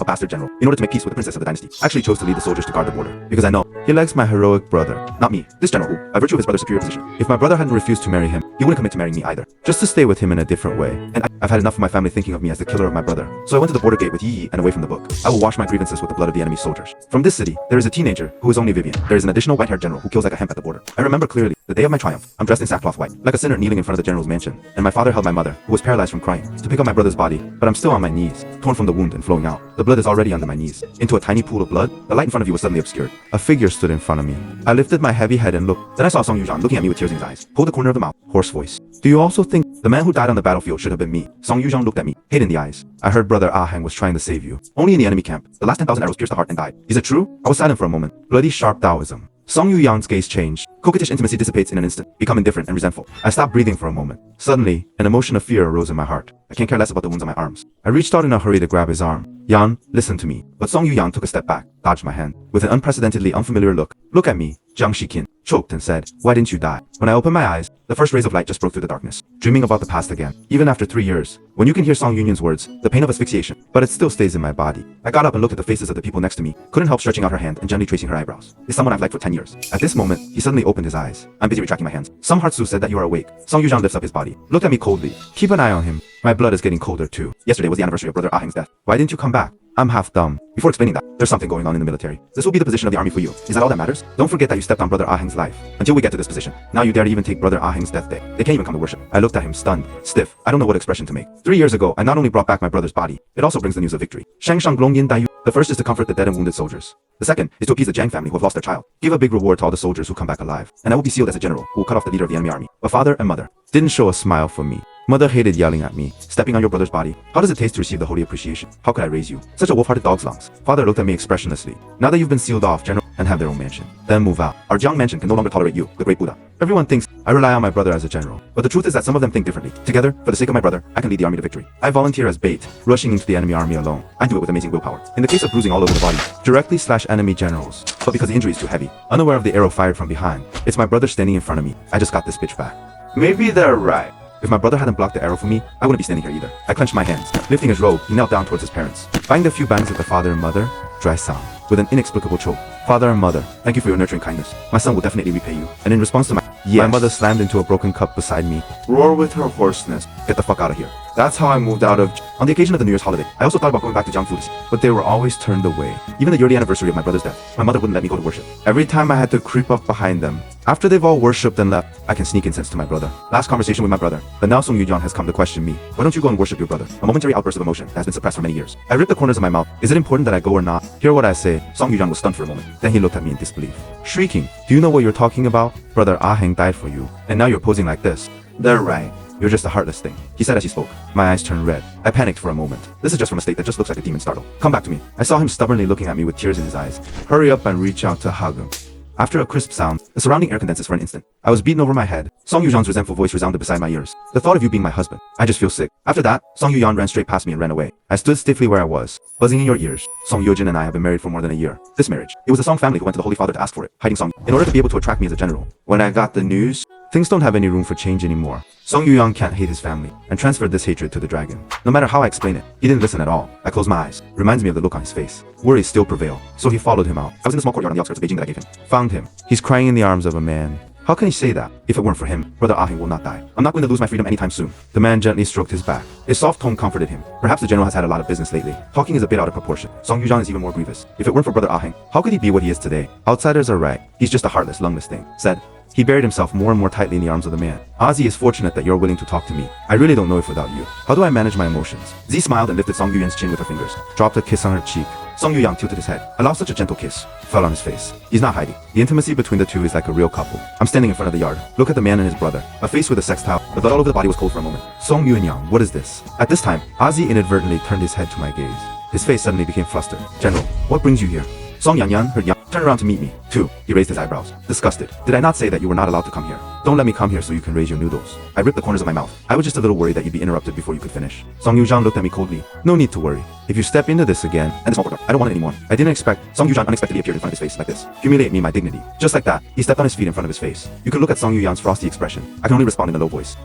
a bastard general, in order to make peace with the princess of the dynasty. I actually chose to lead the soldiers to guard the border, because I know he likes my heroic brother, not me. This general who, by virtue of his brother's superior position, if my brother hadn't refused to marry him, he wouldn't commit to marrying me either, just to stay with him in a different way. And I've had enough of my family thinking of me as the killer of my brother. So I went to the border gate with Yi and away from the book. I will wash my grievances with the blood of the enemy's soldiers. From this city, there is a teenager who is only Vivian. There is an additional white-haired general who kills like a hemp at the border. I remember clearly the day of my triumph. I'm dressed in sackcloth white, like a sinner kneeling in front of the general's mansion. And my father held my mother, who was paralyzed from crying, to pick up my brother's body. But I'm still on my knees, torn from the wound and flowing out. The blood is already under my knees. Into a tiny pool of blood, the light in front of you was suddenly obscured. A figure stood in front of me. I lifted my heavy head and looked. Then I saw Song Yujan looking at me with tears in his eyes. Pulled the corner of the mouth, hoarse voice. Do you also think the man who died on the battlefield should have been me? Song Yujan looked at me, hate in the eyes. I heard brother Ahang was trying to save you. Only in the enemy camp. The last 10,000 arrows pierced the heart and died. Is it true? I was silent for a moment. Bloody sharp Taoism. Song Yuyan's gaze changed. Coquettish intimacy dissipates in an instant, become indifferent and resentful. I stopped breathing for a moment. Suddenly, an emotion of fear arose in my heart. I can't care less about the wounds on my arms. I reached out in a hurry to grab his arm. Yan, listen to me. But Song Yuyan took a step back, dodged my hand. With an unprecedentedly unfamiliar look, look at me, Jiang Shikin, choked and said, why didn't you die? When I opened my eyes, the first rays of light just broke through the darkness. Dreaming about the past again. Even after 3 years, when you can hear Song Yunyan's words, the pain of asphyxiation, but it still stays in my body. I got up and looked at the faces of the people next to me, couldn't help stretching out her hand and gently tracing her eyebrows. It's someone I've liked for 10 years. At this moment, he suddenly opened his eyes. I'm busy retracting my hands. Some Heartsu said that you are awake. Song Yujan lifts up his body, looked at me coldly. Keep an eye on him. My blood is getting colder too. Yesterday was the anniversary of brother Aheng's death. Why didn't you come back? I'm half dumb. Before explaining that, there's something going on in the military. This will be the position of the army for you. Is that all that matters? Don't forget that you stepped on brother Aheng's life. Until we get to this position, now you dare to even take brother Aheng's death day. They can't even come to worship. I looked at him stunned, stiff. I don't know what expression to make. 3 years ago, I not only brought back my brother's body, it also brings the news of victory. Shang Shang Glong Yin Dai Yu. The first is to comfort the dead and wounded soldiers. The second is to appease the Jiang family who have lost their child. Give a big reward to all the soldiers who come back alive. And I will be sealed as a general who will cut off the leader of the enemy army. But father and mother didn't show a smile for me. Mother hated yelling at me, stepping on your brother's body. How does it taste to receive the holy appreciation? How could I raise you? Such a wolf-hearted dog's lungs. Father looked at me expressionlessly. Now that you've been sealed off, general, and have their own mansion, then move out. Our Jiang mansion can no longer tolerate you, the great Buddha. Everyone thinks I rely on my brother as a general. But the truth is that some of them think differently. Together, for the sake of my brother, I can lead the army to victory. I volunteer as bait, rushing into the enemy army alone. I do it with amazing willpower. In the case of bruising all over the body, directly slash enemy generals. But because the injury is too heavy, unaware of the arrow fired from behind, it's my brother standing in front of me. I just got this bitch back. Maybe they're right. If my brother hadn't blocked the arrow for me, I wouldn't be standing here either. I clenched my hands. Lifting his robe, he knelt down towards his parents. Banged a few bangs at the father and mother. Dry sound. With an inexplicable choke. Father and mother, thank you for your nurturing kindness. My son will definitely repay you. And in response to my mother slammed into a broken cup beside me. Roar with her hoarseness. Get the fuck out of here. That's how I moved out of... On the occasion of the New Year's holiday, I also thought about going back to Jiangfu, but they were always turned away. Even the yearly anniversary of my brother's death, my mother wouldn't let me go to worship. Every time I had to creep up behind them. After they've all worshipped and left, I can sneak incense to my brother. Last conversation with my brother, but now Song Yujan has come to question me. Why don't you go and worship your brother? A momentary outburst of emotion that has been suppressed for many years. I ripped the corners of my mouth. Is it important that I go or not? Hear what I say. Song Yujan was stunned for a moment. Then he looked at me in disbelief. Shrieking, do you know what you're talking about? Brother Aheng died for you. And now you're posing like this. They're right. You're just a heartless thing, he said as he spoke. My eyes turned red. I panicked for a moment. This is just from a state that just looks like a demon startled. Come back to me. I saw him stubbornly looking at me with tears in his eyes. Hurry up and reach out to hug him. After a crisp sound, the surrounding air condenses for an instant. I was beaten over my head. Song Yujan's resentful voice resounded beside my ears. The thought of you being my husband. I just feel sick. After that, Song Yuyan ran straight past me and ran away. I stood stiffly where I was, buzzing in your ears. Song Yojin and I have been married for more than a year. This marriage, it was the Song family who went to the Holy Father to ask for it, hiding Song, in order to be able to attract me as a general. When I got the news, things don't have any room for change anymore. Song Yuyan can't hate his family, and transferred this hatred to the dragon. No matter how I explain it, he didn't listen at all. I closed my eyes. Reminds me of the look on his face. Worries still prevail, so he followed him out. I was in the small courtyard on the outskirts of Beijing that I gave him. Found him. He's crying in the arms of a man. How can he say that? If it weren't for him, brother Aheng will not die. I'm not going to lose my freedom anytime soon. The man gently stroked his back. His soft tone comforted him. Perhaps the general has had a lot of business lately. Talking is a bit out of proportion. Song Yujan is even more grievous. If it weren't for brother Aheng, how could he be what he is today? Outsiders are right. He's just a heartless, lungless thing, said. He buried himself more and more tightly in the arms of the man. Ozzy is fortunate that you're willing to talk to me. I really don't know if without you. How do I manage my emotions? Z smiled and lifted Song Yuyan's chin with her fingers. Dropped a kiss on her cheek. Song Yuyan tilted his head, allowed such a gentle kiss, fell on his face. He's not hiding. The intimacy between the two is like a real couple. I'm standing in front of the yard. Look at the man and his brother. A face with a sex towel. The blood all over the body was cold for a moment. Song Yuanyang, what is this? At this time, Ozzy inadvertently turned his head to my gaze. His face suddenly became flustered. General, what brings you here? Song Yanyan heard Yang turn around to meet me. 2. He raised his eyebrows, disgusted. Did I not say that you were not allowed to come here? Don't let me come here so you can raise your noodles. I ripped the corners of my mouth. I was just a little worried that you'd be interrupted before you could finish. Song Yujan looked at me coldly. No need to worry. If you step into this again, and this won't work out, I don't want it anymore. I didn't expect. Song Yujan unexpectedly appeared in front of his face like this. Humiliate me, my dignity. Just like that, he stepped on his feet in front of his face. You could look at Song Yujan's frosty expression. I can only respond in a low voice.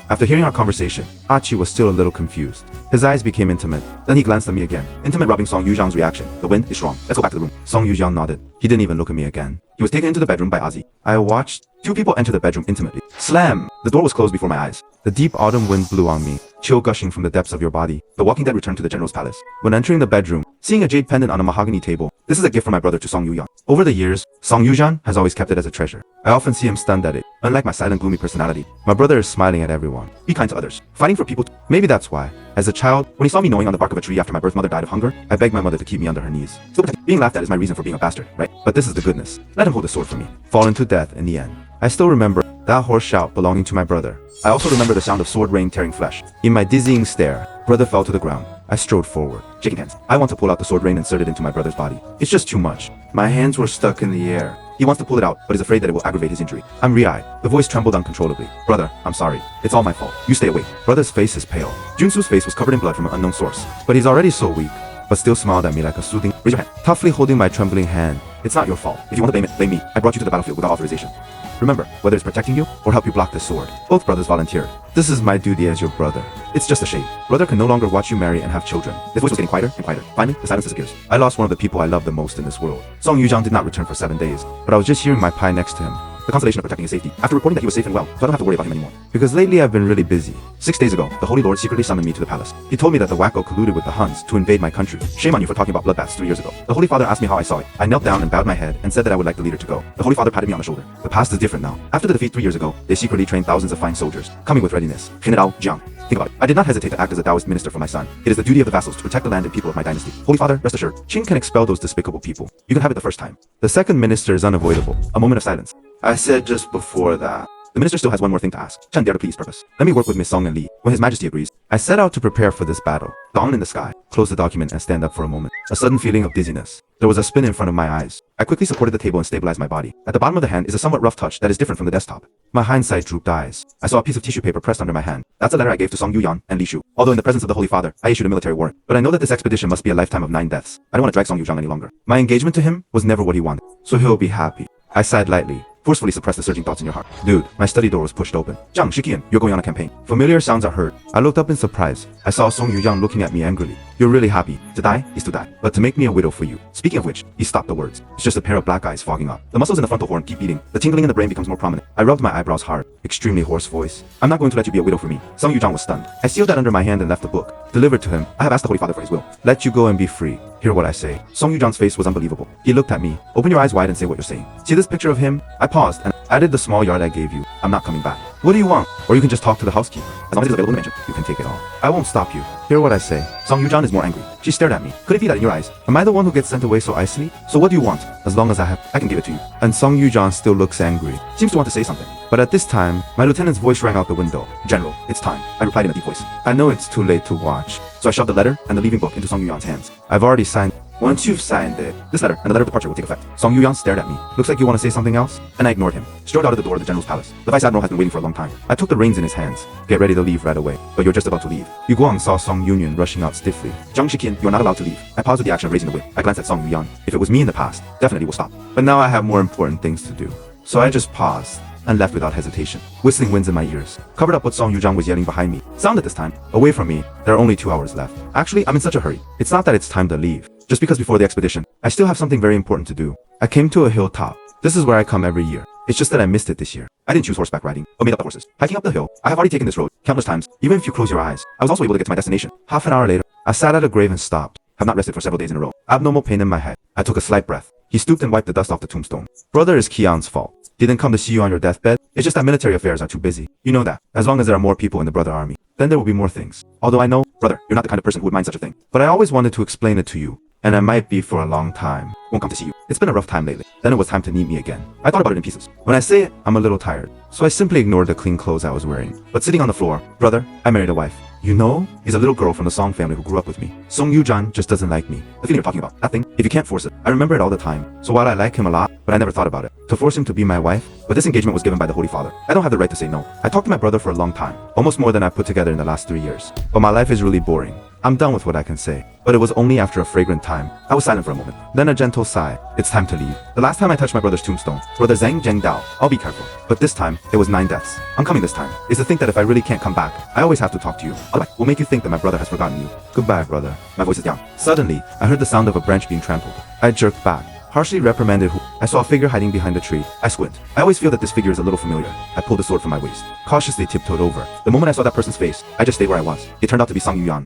After hearing our conversation, Achi was still a little confused. His eyes became intimate. Then he glanced at me again. Intimate rubbing Song Yujan's reaction. The wind is strong. Let's go back to the room. Song Yujan nodded. He didn't even look at me again. He was taken into the bedroom by Ozzy. I watched 2 people enter the bedroom intimately. Slam! The door was closed before my eyes. The deep autumn wind blew on me, chill gushing from the depths of your body. The Walking Dead returned to the General's palace. When entering the bedroom, seeing a jade pendant on a mahogany table. This is a gift from my brother to Song Yujan. Over the years, Song Yujan has always kept it as a treasure. I often see him stunned at it. Unlike my silent, gloomy personality, my brother is smiling at everyone. Be kind to others. Fighting for people. Maybe that's why. As a child, when he saw me gnawing on the bark of a tree after my birth mother died of hunger, I begged my mother to keep me under her knees. Still, being laughed at is my reason for being a bastard, right? But this is the goodness. Let him hold the sword for me. Fallen to death in the end. I still remember that hoarse shout belonging to my brother. I also remember the sound of sword rain tearing flesh. In my dizzying stare, brother fell to the ground. I strode forward, shaking hands. I want to pull out the sword rain and insert it into my brother's body. It's just too much. My hands were stuck in the air. He wants to pull it out, but is afraid that it will aggravate his injury. I'm re-eyed. The voice trembled uncontrollably. Brother, I'm sorry. It's all my fault. You stay awake. Brother's face is pale. Junsu's face was covered in blood from an unknown source. But he's already so weak, but still smiled at me like a soothing. Raise your hand. Toughly holding my trembling hand. It's not your fault. If you want to blame it, blame me. I brought you to the battlefield without authorization. Remember, whether it's protecting you or help you block this sword, both brothers volunteered. This is my duty as your brother. It's just a shame. Brother can no longer watch you marry and have children. His voice was getting quieter and quieter. Finally, the silence disappears. I lost one of the people I love the most in this world. Song Yujan did not return for 7 days, but I was just hearing my pai next to him. The consolation of protecting his safety, after reporting that he was safe and well, so I don't have to worry about him anymore. Because lately I've been really busy. 6 days ago, the Holy Lord secretly summoned me to the palace. He told me that the Wacko colluded with the Huns to invade my country. Shame on you for talking about bloodbaths 3 years ago. The Holy Father asked me how I saw it. I knelt down and bowed my head and said that I would like the leader to go. The Holy Father patted me on the shoulder. The past is different now. After the defeat 3 years ago, they secretly trained thousands of fine soldiers, coming with readiness. General Jiang. Think about it. I did not hesitate to act as a Taoist minister for my son. It is the duty of the vassals to protect the land and people of my dynasty. Holy Father, rest assured, Qing can expel those despicable people. You can have it the first time. The second minister is unavoidable. A moment of silence. I said just before that. The minister still has one more thing to ask. Chen dare to please purpose. Let me work with Miss Song and Li. When His Majesty agrees, I set out to prepare for this battle. Dawn in the sky. Close the document and stand up for a moment. A sudden feeling of dizziness. There was a spin in front of my eyes. I quickly supported the table and stabilized my body. At the bottom of the hand is a somewhat rough touch that is different from the desktop. My hindsight drooped eyes. I saw a piece of tissue paper pressed under my hand. That's a letter I gave to Song Yuyan and Li Shu. Although in the presence of the Holy Father, I issued a military warrant. But I know that this expedition must be a lifetime of 9 deaths. I don't want to drag Song Yuzhang any longer. My engagement to him was never what he wanted. So he'll be happy. I sighed lightly. Forcefully suppress the surging thoughts in your heart. Dude, my study door was pushed open. Zhang Shikian, you're going on a campaign. Familiar sounds are heard. I looked up in surprise. I saw Song Yuyang looking at me angrily. You're really happy. To die is to die. But to make me a widow for you. Speaking of which, he stopped the words. It's just a pair of black eyes fogging up. The muscles in the frontal horn keep beating. The tingling in the brain becomes more prominent. I rubbed my eyebrows hard. Extremely hoarse voice. I'm not going to let you be a widow for me. Song Yuzhang was stunned. I sealed that under my hand and left the book. Delivered to him. I have asked the Holy Father for his will. Let you go and be free. Hear what I say. Song Yuzhang's face was unbelievable. He looked at me. Open your eyes wide and say what you're saying. See this picture of him? I paused and added the small yard I gave you. I'm not coming back. What do you want? Or you can just talk to the housekeeper. As long as it's available in the mansion, you can take it all. I won't stop you. Hear what I say. Song Yuzhang is more angry. She stared at me. Could it be that in your eyes? Am I the one who gets sent away so icily? So what do you want? As long as I can give it to you. And Song Yuzhang still looks angry. Seems to want to say something. But at this time, my lieutenant's voice rang out the window. General, it's time. I replied in a deep voice. I know it's too late to watch. So I shoved the letter and the leaving book into Song Yuzhang's hands. I've already signed. Once you've signed it, this letter and the letter of departure will take effect. Song Yuyang stared at me. Looks like you want to say something else? And I ignored him. Strode out of the door of the general's palace. The vice admiral has been waiting for a long time. I took the reins in his hands. Get ready to leave right away. But you're just about to leave. Yu Guang saw Song Yunyan rushing out stiffly. Zhang Shiqian, you're not allowed to leave. I paused with the action of raising the whip. I glanced at Song Yuyang. If it was me in the past, definitely will stop. But now I have more important things to do. So I just paused and left without hesitation. Whistling winds in my ears. Covered up what Song Yuzhang was yelling behind me. Sounded this time. Away from me. There are only 2 hours left. Actually, I'm in such a hurry. It's not that it's time to leave. Just because before the expedition, I still have something very important to do. I came to a hilltop. This is where I come every year. It's just that I missed it this year. I didn't choose horseback riding, but made up the horses. Hiking up the hill, I have already taken this road countless times. Even if you close your eyes, I was also able to get to my destination. Half an hour later, I sat at a grave and stopped. Have not rested for several days in a row. Abnormal pain in my head. I took a slight breath. He stooped and wiped the dust off the tombstone. Brother, is Kian's fault. Didn't come to see you on your deathbed. It's just that military affairs are too busy. You know that. As long as there are more people in the brother army, then there will be more things. Although I know, brother, you're not the kind of person who would mind such a thing. But I always wanted to explain it to you. And I might be for a long time. Won't come to see you. It's been a rough time lately. Then it was time to meet me again. I thought about it in pieces. When I say it, I'm a little tired. So I simply ignored the clean clothes I was wearing. But sitting on the floor, brother, I married a wife. You know, he's a little girl from the Song family who grew up with me. Song Yujan just doesn't like me. The feeling you're talking about, that thing, if you can't force it. I remember it all the time. So while I like him a lot, but I never thought about it. To force him to be my wife? But this engagement was given by the Holy Father. I don't have the right to say no. I talked to my brother for a long time, almost more than I put together in the last 3 years. But my life is really boring. I'm done with what I can say. But it was only after a fragrant time. I was silent for a moment. Then a gentle sigh. It's time to leave. The last time I touched my brother's tombstone, Brother Zhang Zheng Dao. I'll be careful. But this time, it was 9 deaths. I'm coming this time. Is to think that if I really can't come back, I always have to talk to you. Otherwise, will make you think that my brother has forgotten you. Goodbye, brother. My voice is young. Suddenly, I heard the sound of a branch being trampled. I jerked back. Harshly reprimanded who. I saw a figure hiding behind the tree. I squint. I always feel that this figure is a little familiar. I pulled the sword from my waist. Cautiously tiptoed over. The moment I saw that person's face, I just stayed where I was. It turned out to be Song Yuan.